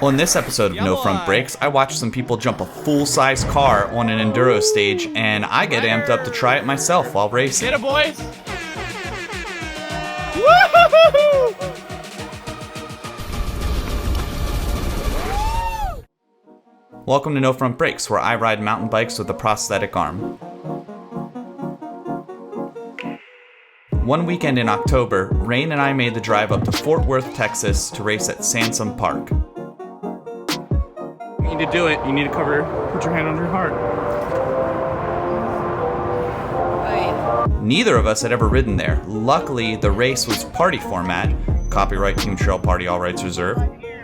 On this episode of No Front Brakes, I watched some people jump a full-size car on an enduro stage, and I get amped up to try it myself while racing. Get it, boys! Woo-hoo-hoo-hoo! Welcome to No Front Brakes, where I ride mountain bikes with a prosthetic arm. One weekend in October, Rain and I made the drive up to Fort Worth, Texas to race at Sansom Park. You need to do it. You need to put your hand on your heart. Neither of us had ever ridden there. Luckily, the race was party format, copyright Team Trail Party, all rights reserved,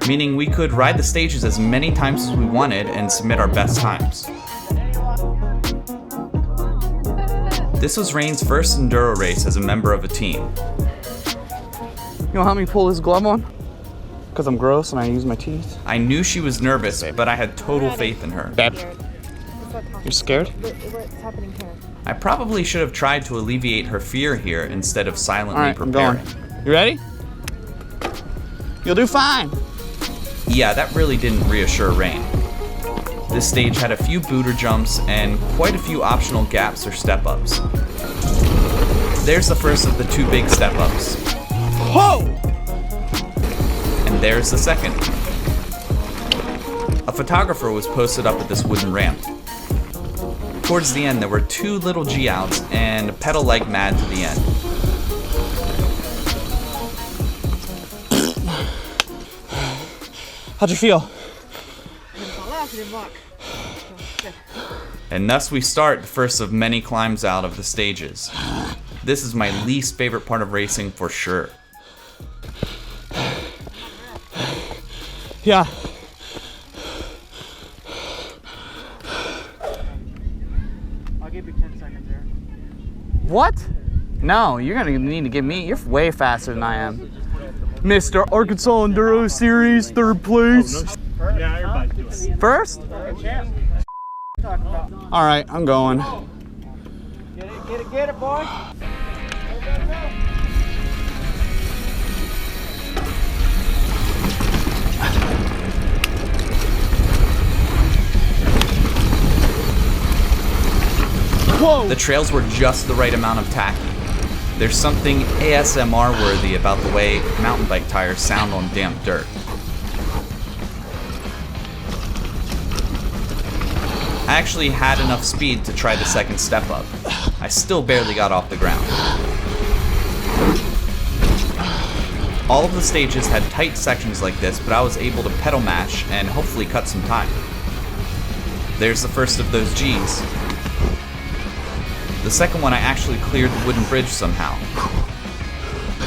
meaning we could ride the stages as many times as we wanted and submit our best times. This was Rain's first enduro race as a member of a team. You know how me pull this glove on? Because I'm gross and I use my teeth. I knew she was nervous, but I had total faith in her. Babe, you're scared? What's happening here? I probably should have tried to alleviate her fear here instead of silently All right, preparing. I'm going. You ready? You'll do fine. Yeah, that really didn't reassure Rain. This stage had a few booter jumps and quite a few optional gaps or step-ups. There's the first of the two big step-ups. Whoa! And there's the second. A photographer was posted up at this wooden ramp. Towards the end, there were two little G-outs and a pedal-like mad to the end. How'd you feel? And thus we start the first of many climbs out of the stages. This is my least favorite part of racing for sure. Yeah. I'll give you 10 seconds here. What? No, you're gonna need to give me, you're way faster than I am. Mr. Arkansas Enduro Series, third place. Yeah, everybody's doing it. First? All right, I'm going. Get it, boy. Whoa! The trails were just the right amount of tacky. There's something ASMR worthy about the way mountain bike tires sound on damp dirt. I actually had enough speed to try the second step up. I still barely got off the ground. All of the stages had tight sections like this, but I was able to pedal mash and hopefully cut some time. There's the first of those G's. The second one I actually cleared the wooden bridge somehow.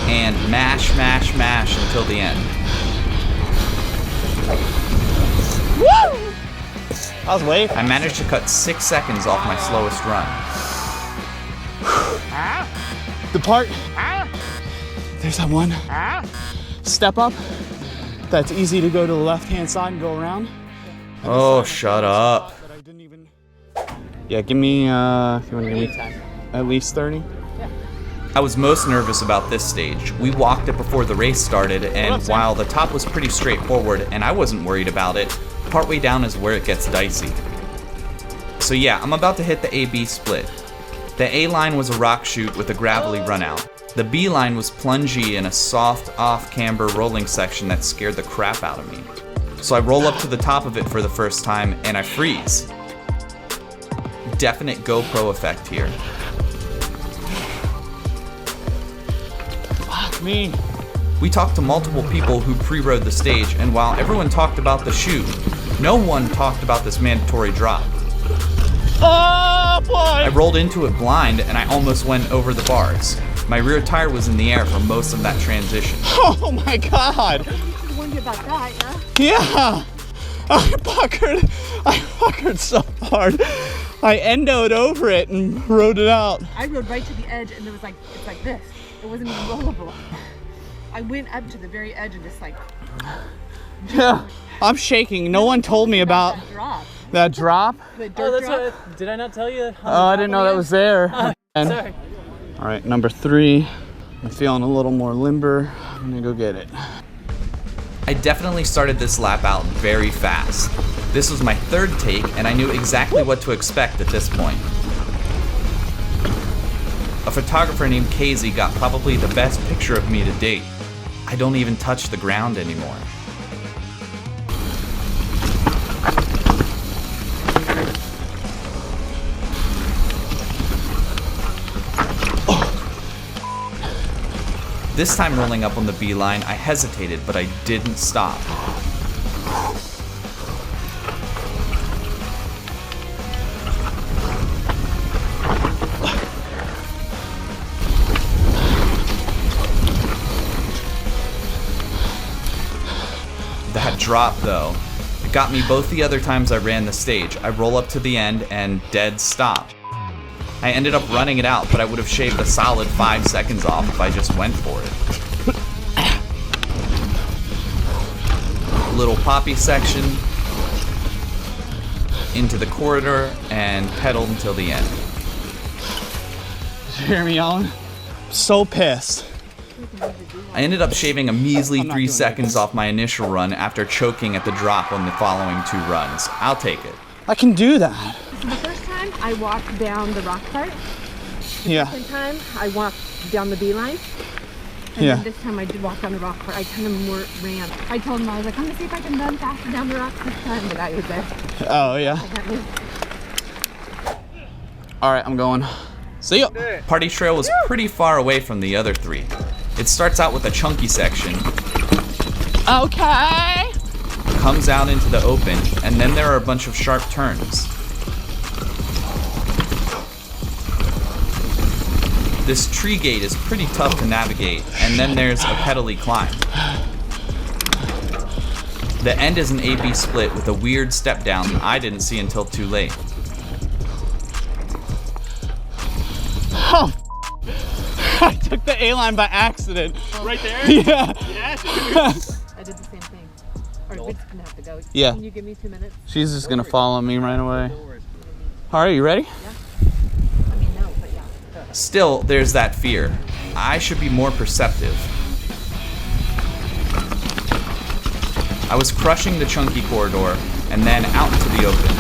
And mash, mash, mash until the end. Woo! I was way. I managed to cut 6 seconds off my slowest run. The part. There's that one step up. That's easy to go to the left-hand side and go around. Oh, shut up. Yeah, give me, if you want to give me at least 30. I was most nervous about this stage. We walked it before the race started, and while the top was pretty straightforward and I wasn't worried about it, partway down is where it gets dicey. So yeah, I'm about to hit the A-B split. The A line was a rock chute with a gravelly runout. The B line was plungy in a soft, off-camber rolling section that scared the crap out of me. So I roll up to the top of it for the first time, and I freeze. Definite GoPro effect here. Fuck me. We talked to multiple people who pre-rode the stage, and while everyone talked about the chute, no one talked about this mandatory drop. Oh boy! I rolled into it blind, and I almost went over the bars. My rear tire was in the air for most of that transition. Oh my god! I wondered about that, yeah? Yeah! I puckered so hard. I endoed over it and rode it out. I rode right to the edge and it was like, it's like this. It wasn't even rollable. I went up to the very edge and just like... Yeah. I'm shaking. No one told me about that drop. that drop. The dirt drop. What, did I not tell you? Oh, I didn't know that was there. Sorry. All right, number 3. I'm feeling a little more limber. I'm gonna go get it. I definitely started this lap out very fast. This was my third take, and I knew exactly what to expect at this point. A photographer named Casey got probably the best picture of me to date. I don't even touch the ground anymore. This time rolling up on the beeline, I hesitated, but I didn't stop. That drop though, it got me both the other times I ran the stage. I roll up to the end and dead stop. I ended up running it out, but I would have shaved a solid 5 seconds off if I just went for it. Little poppy section, into the corridor, and pedaled until the end. Did you hear me yelling? So pissed. I ended up shaving a measly 3 seconds off my initial run after choking at the drop on the following 2 runs. I'll take it. I can do that. So the first time I walked down the rock part. Yeah. Second time I walked down the beeline. And Yeah. then this time I did walk down the rock part. I kind of more ran. I told him, I was like, I'm gonna see if I can run faster down the rocks this time. The guy was there. Oh, yeah. I can't move. All right, I'm going. See ya. Party Trail was pretty far away from the other 3. It starts out with a chunky section, Okay. comes out into the open, and then there are a bunch of sharp turns. This tree gate is pretty tough to navigate, and then there's a pedally climb. The end is an A-B split with a weird step down that I didn't see until too late. Oh, I took the A-line by accident. Right there? Yeah. Yeah, dude. I did the same thing. Or Vince's gonna have to go. Yeah. Can you give me 2 minutes? She's just gonna follow me right away. All right, you ready? I mean, no, but yeah. Still, there's that fear. I should be more perceptive. I was crushing the chunky corridor and then out into the open.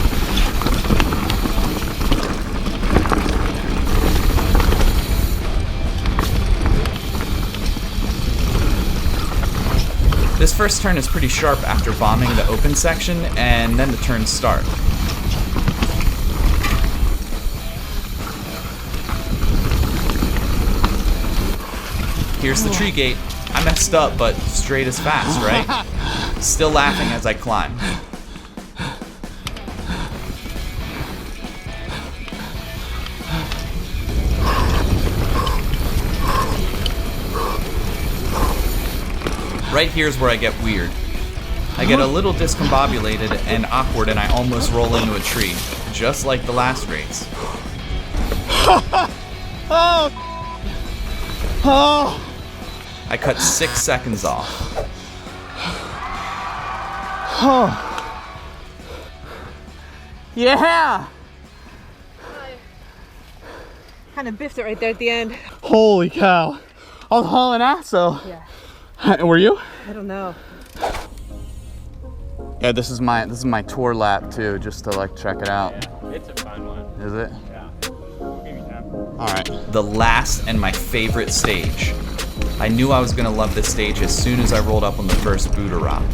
This first turn is pretty sharp after bombing the open section, and then the turns start. Here's the tree gate. I messed up, but straight is fast, right? Still laughing as I climb. Right here's where I get weird. I get a little discombobulated and awkward, and I almost roll into a tree, just like the last race. Oh. Oh. I cut 6 seconds off. Oh. Yeah. Kind of biffed it right there at the end. Holy cow. I was hauling ass though. Yeah. Were you? I don't know. Yeah, this is my tour lap too, just to like check it out. It's a fun one. Is it? Yeah. Give me time. All right. The last and my favorite stage. I knew I was gonna love this stage as soon as I rolled up on the first Buddha rock.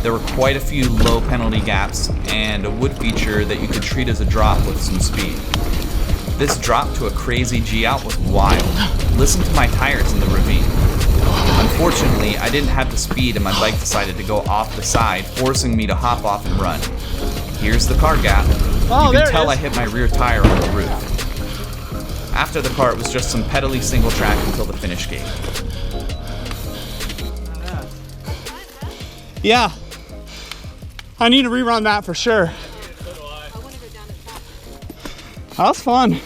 There were quite a few low penalty gaps and a wood feature that you could treat as a drop with some speed. This drop to a crazy G-out was wild. Listen to my tires in the ravine. Unfortunately, I didn't have the speed and my bike decided to go off the side, forcing me to hop off and run. Here's the car gap. Oh, You there can it tell is. I hit my rear tire on the roof. After the car, it was just some pedally single track until the finish gate. Yeah. I need to rerun that for sure. That was fun.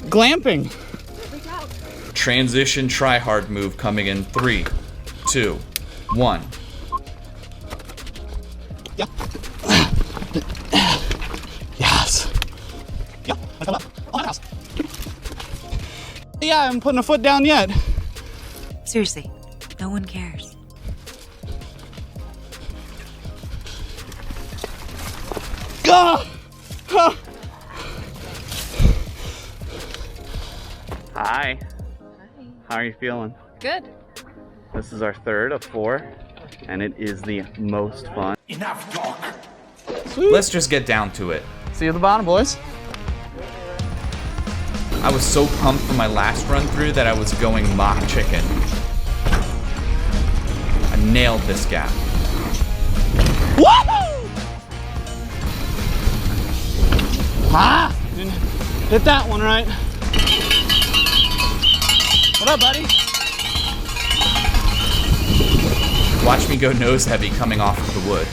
Glamping. Transition try-hard move coming in 3, 2, 1. Yeah. Yes. Yeah. Yeah, I haven't put a foot down yet. Seriously, no one cares. Ah! Ah! Hi. How are you feeling? Good. This is our third of 4, and it is the most fun. Enough talk. Sweet. Let's just get down to it. See you at the bottom, boys. I was so pumped for my last run through that I was going mock chicken. I nailed this gap. Woohoo! Ah! Didn't hit that one right. What up, buddy? Watch me go nose heavy coming off of the wood.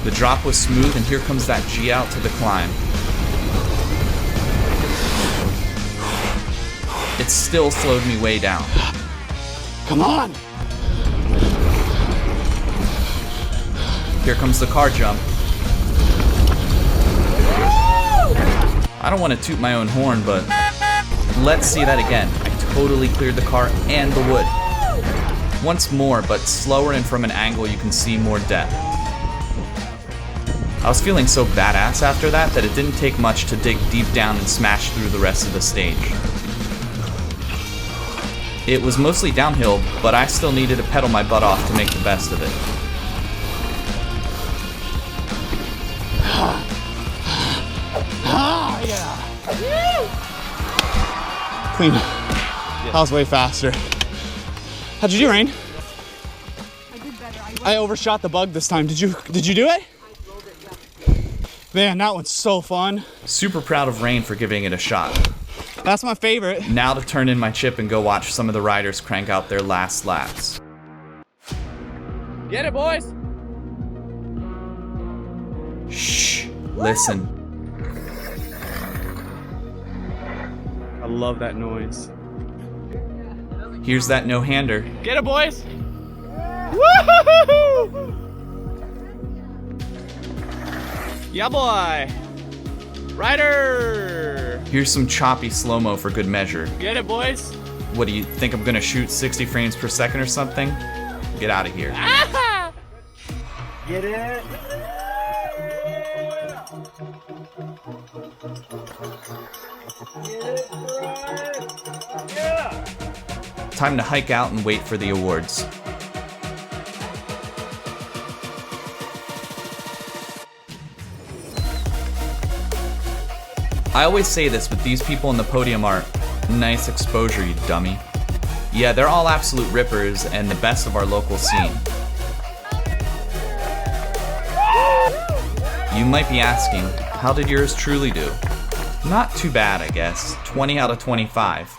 The drop was smooth, and here comes that G out to the climb. It still slowed me way down. Come on! Here comes the car jump. I don't want to toot my own horn, but let's see that again. I totally cleared the car and the wood. Once more, but slower and from an angle you can see more depth. I was feeling so badass after that it didn't take much to dig deep down and smash through the rest of the stage. It was mostly downhill, but I still needed to pedal my butt off to make the best of it. Ah, yeah. Clean. That was way faster. How'd you do, Rain? I did better. I overshot the bug this time. Did you do it? Man, that one's so fun. Super proud of Rain for giving it a shot. That's my favorite. Now to turn in my chip and go watch some of the riders crank out their last laps. Get it, boys. Shh, listen. I love that noise. Here's that no-hander. Get it, boys. Woo-hoo-hoo-hoo! Yeah, boy. Rider. Here's some choppy slow-mo for good measure. Get it, boys. What do you think, I'm gonna shoot 60 frames per second or something? Get out of here. Get it? Time to hike out and wait for the awards. I always say this, but these people on the podium are nice exposure, you dummy. Yeah, they're all absolute rippers and the best of our local scene. You might be asking, how did yours truly do? Not too bad, I guess. 20 out of 25.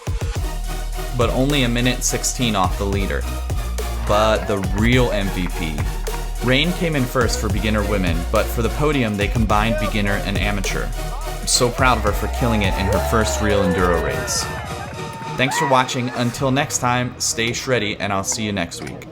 But only a minute 16 off the leader. But the real MVP. Rain came in first for beginner women, but for the podium they combined beginner and amateur. I'm so proud of her for killing it in her first real enduro race. Thanks for watching. Until next time, stay shreddy, and I'll see you next week.